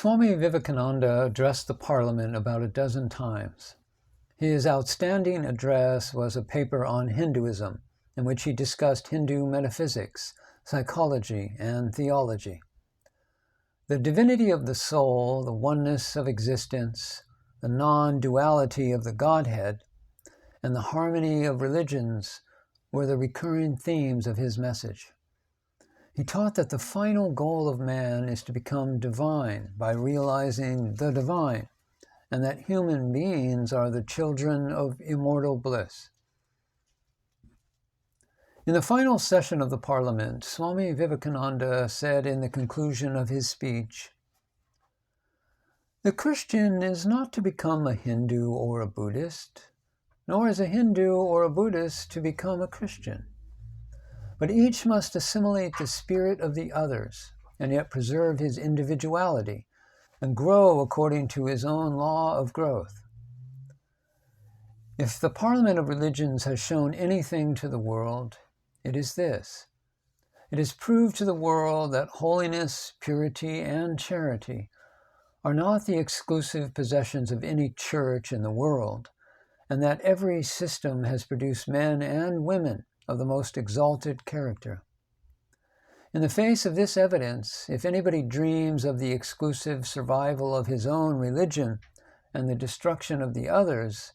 Swami Vivekananda addressed the Parliament about a dozen times. His outstanding address was a paper on Hinduism, in which he discussed Hindu metaphysics, psychology, and theology. The divinity of the soul, the oneness of existence, the non-duality of the Godhead, and the harmony of religions were the recurring themes of his message. He taught that the final goal of man is to become divine by realizing the divine, and that human beings are the children of immortal bliss. In the final session of the Parliament, Swami Vivekananda said in the conclusion of his speech, "The Christian is not to become a Hindu or a Buddhist, nor is a Hindu or a Buddhist to become a Christian. But each must assimilate the spirit of the others, and yet preserve his individuality, and grow according to his own law of growth. If the Parliament of Religions has shown anything to the world, it is this. It has proved to the world that holiness, purity, and charity are not the exclusive possessions of any church in the world, and that every system has produced men and women of the most exalted character. In the face of this evidence, if anybody dreams of the exclusive survival of his own religion and the destruction of the others,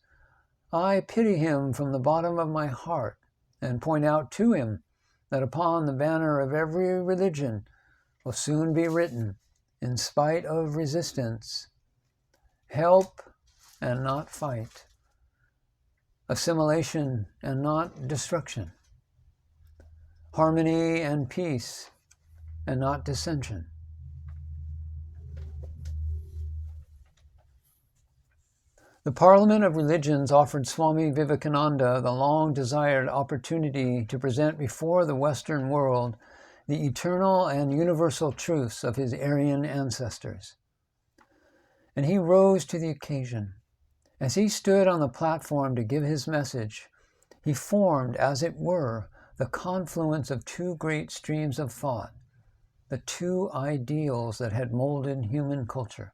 I pity him from the bottom of my heart and point out to him that upon the banner of every religion will soon be written, in spite of resistance, help and not fight, assimilation and not destruction, harmony and peace and not dissension." The Parliament of Religions offered Swami Vivekananda the long-desired opportunity to present before the Western world the eternal and universal truths of his Aryan ancestors. And he rose to the occasion. As he stood on the platform to give his message, he formed, as it were, the confluence of two great streams of thought, the two ideals that had molded human culture.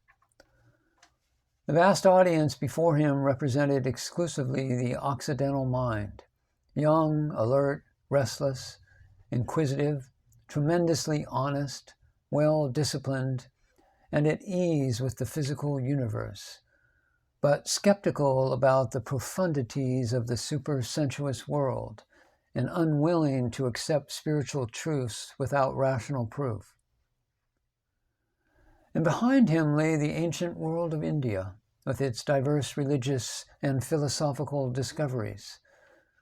The vast audience before him represented exclusively the Occidental mind, young, alert, restless, inquisitive, tremendously honest, well-disciplined, and at ease with the physical universe, but skeptical about the profundities of the supersensuous world and unwilling to accept spiritual truths without rational proof. And behind him lay the ancient world of India, with its diverse religious and philosophical discoveries,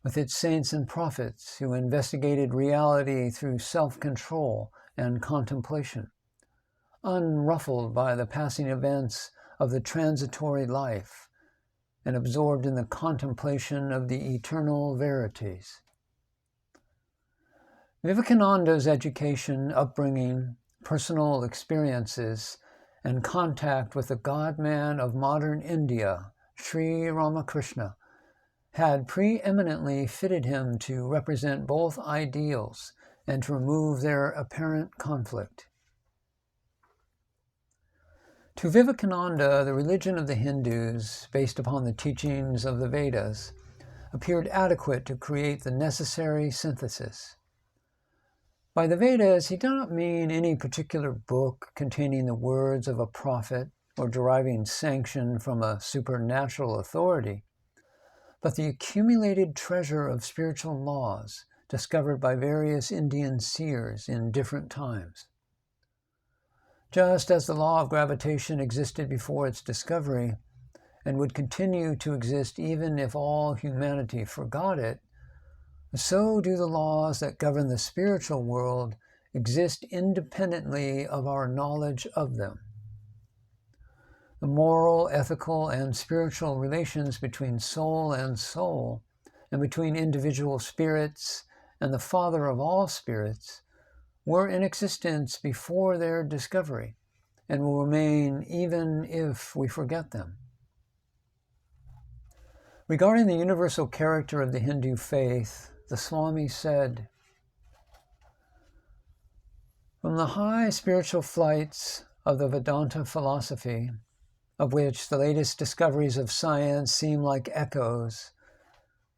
with its saints and prophets who investigated reality through self-control and contemplation, unruffled by the passing events of the transitory life, and absorbed in the contemplation of the eternal verities. Vivekananda's education, upbringing, personal experiences, and contact with the God-man of modern India, Sri Ramakrishna, had preeminently fitted him to represent both ideals and to remove their apparent conflict. To Vivekananda, the religion of the Hindus, based upon the teachings of the Vedas, appeared adequate to create the necessary synthesis. By the Vedas, he did not mean any particular book containing the words of a prophet or deriving sanction from a supernatural authority, but the accumulated treasure of spiritual laws discovered by various Indian seers in different times. Just as the law of gravitation existed before its discovery and would continue to exist even if all humanity forgot it, so do the laws that govern the spiritual world exist independently of our knowledge of them. The moral, ethical, and spiritual relations between soul, and between individual spirits and the Father of all spirits, were in existence before their discovery, and will remain even if we forget them. Regarding the universal character of the Hindu faith, the Swami said, "From the high spiritual flights of the Vedanta philosophy, of which the latest discoveries of science seem like echoes,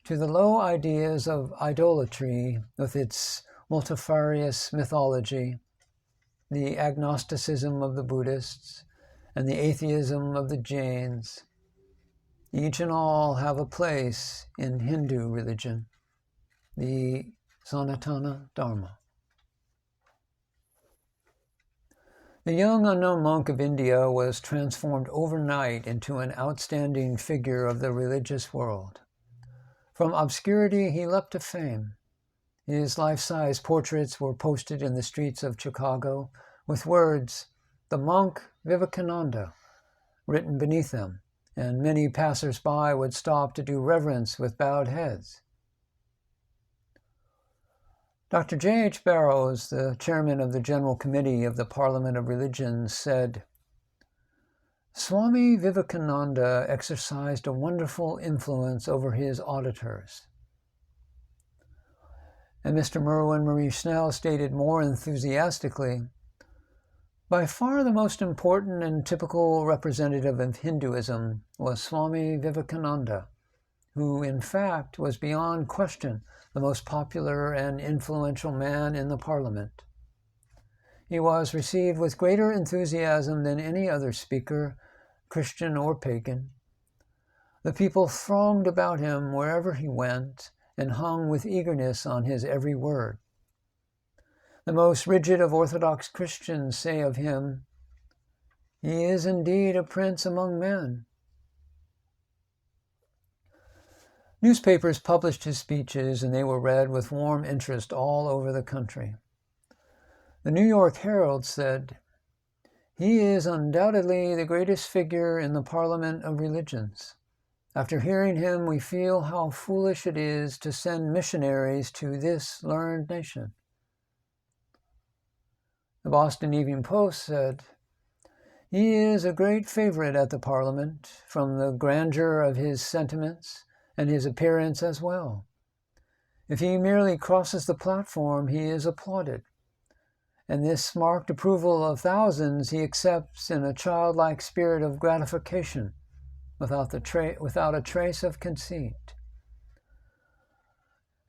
to the low ideas of idolatry with its multifarious mythology, the agnosticism of the Buddhists, and the atheism of the Jains, each and all have a place in Hindu religion, the Sanatana Dharma. The young unknown monk of India was transformed overnight into an outstanding figure of the religious world. From obscurity, he leapt to fame. His life-size portraits were posted in the streets of Chicago with words, "The monk Vivekananda," written beneath them, and many passers-by would stop to do reverence with bowed heads. Dr. J.H. Barrows, the chairman of the General Committee of the Parliament of Religions, said, "Swami Vivekananda exercised a wonderful influence over his auditors." And Mr. Merwin Marie Snell stated more enthusiastically, "By far the most important and typical representative of Hinduism was Swami Vivekananda, who in fact was beyond question the most popular and influential man in the Parliament. He was received with greater enthusiasm than any other speaker, Christian or pagan. The people thronged about him wherever he went and hung with eagerness on his every word. The most rigid of Orthodox Christians say of him, 'He is indeed a prince among men.'" Newspapers published his speeches, and they were read with warm interest all over the country. The New York Herald said, "He is undoubtedly the greatest figure in the Parliament of Religions. After hearing him, we feel how foolish it is to send missionaries to this learned nation." The Boston Evening Post said, "He is a great favorite at the Parliament, from the grandeur of his sentiments and his appearance as well. If he merely crosses the platform, he is applauded, and this marked approval of thousands he accepts in a childlike spirit of gratification, without a trace of conceit."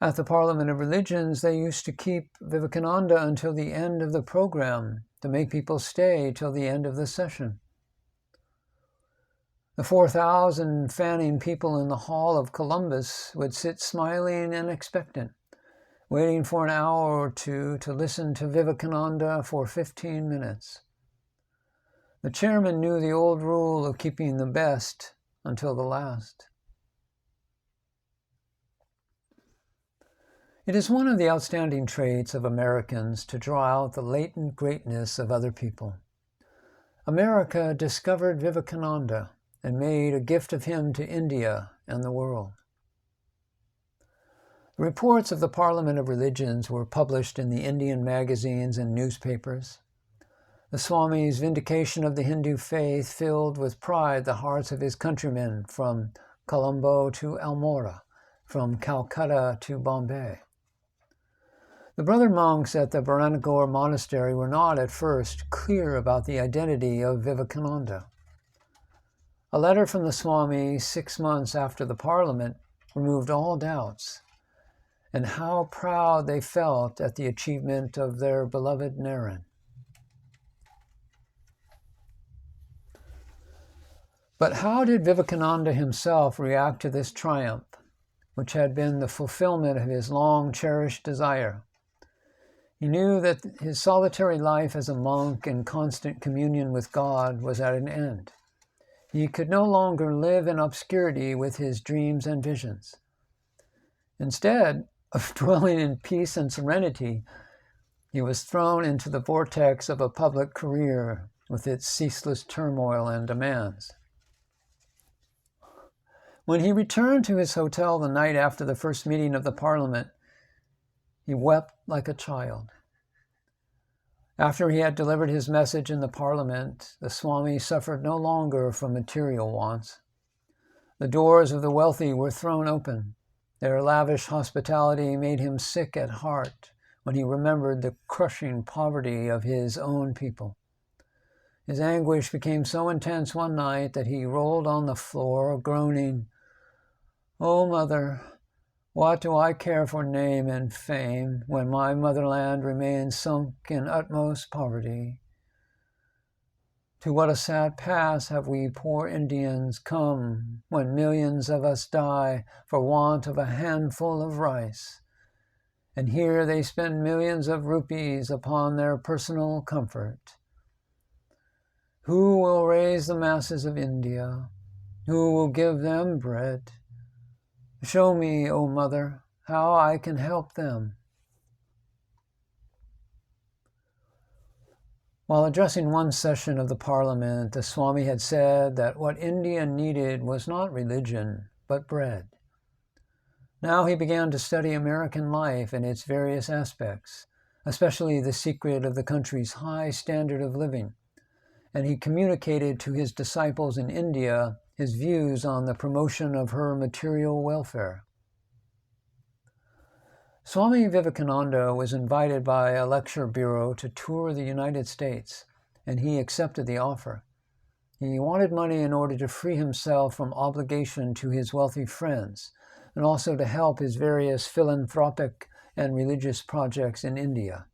At the Parliament of Religions, they used to keep Vivekananda until the end of the program to make people stay till the end of the session. The 4,000 fanning people in the Hall of Columbus would sit smiling and expectant, waiting for an hour or two to listen to Vivekananda for 15 minutes. The chairman knew the old rule of keeping the best until the last. It is one of the outstanding traits of Americans to draw out the latent greatness of other people. America discovered Vivekananda and made a gift of him to India and the world. The reports of the Parliament of Religions were published in the Indian magazines and newspapers. The Swami's vindication of the Hindu faith filled with pride the hearts of his countrymen from Colombo to Almora, from Calcutta to Bombay. The brother monks at the Baranagore monastery were not at first clear about the identity of Vivekananda. A letter from the Swami 6 months after the Parliament removed all doubts, and how proud they felt at the achievement of their beloved Naren. But how did Vivekananda himself react to this triumph, which had been the fulfillment of his long-cherished desire? He knew that his solitary life as a monk in constant communion with God was at an end. He could no longer live in obscurity with his dreams and visions. Instead of dwelling in peace and serenity, he was thrown into the vortex of a public career with its ceaseless turmoil and demands. When he returned to his hotel the night after the first meeting of the Parliament, he wept like a child. After he had delivered his message in the Parliament, the Swami suffered no longer from material wants. The doors of the wealthy were thrown open. Their lavish hospitality made him sick at heart when he remembered the crushing poverty of his own people. His anguish became so intense one night that he rolled on the floor, groaning, "O Mother, what do I care for name and fame when my motherland remains sunk in utmost poverty? To what a sad pass have we poor Indians come when millions of us die for want of a handful of rice. And here they spend millions of rupees upon their personal comfort. Who will raise the masses of India? Who will give them bread? Show me, O Mother, how I can help them." While addressing one session of the Parliament, the Swami had said that what India needed was not religion, but bread. Now he began to study American life and its various aspects, especially the secret of the country's high standard of living, and he communicated to his disciples in India his views on the promotion of her material welfare. Swami Vivekananda was invited by a lecture bureau to tour the United States, and he accepted the offer. He wanted money in order to free himself from obligation to his wealthy friends, and also to help his various philanthropic and religious projects in India.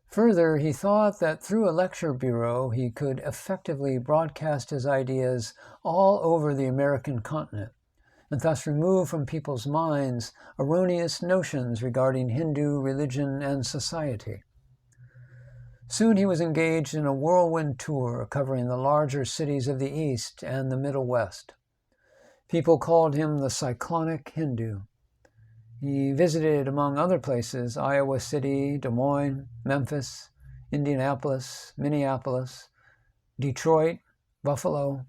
Further, he thought that through a lecture bureau he could effectively broadcast his ideas all over the American continent, and thus remove from people's minds erroneous notions regarding Hindu religion and society. Soon he was engaged in a whirlwind tour covering the larger cities of the East and the Middle West. People called him the cyclonic Hindu. He visited, among other places, Iowa City, Des Moines, Memphis, Indianapolis, Minneapolis, Detroit, Buffalo,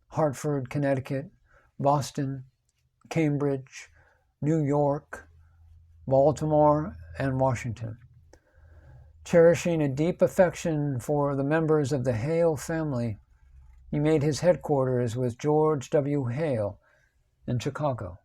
Hartford, Connecticut, Boston, Cambridge, New York, Baltimore, and Washington. Cherishing a deep affection for the members of the Hale family, he made his headquarters with George W. Hale in Chicago.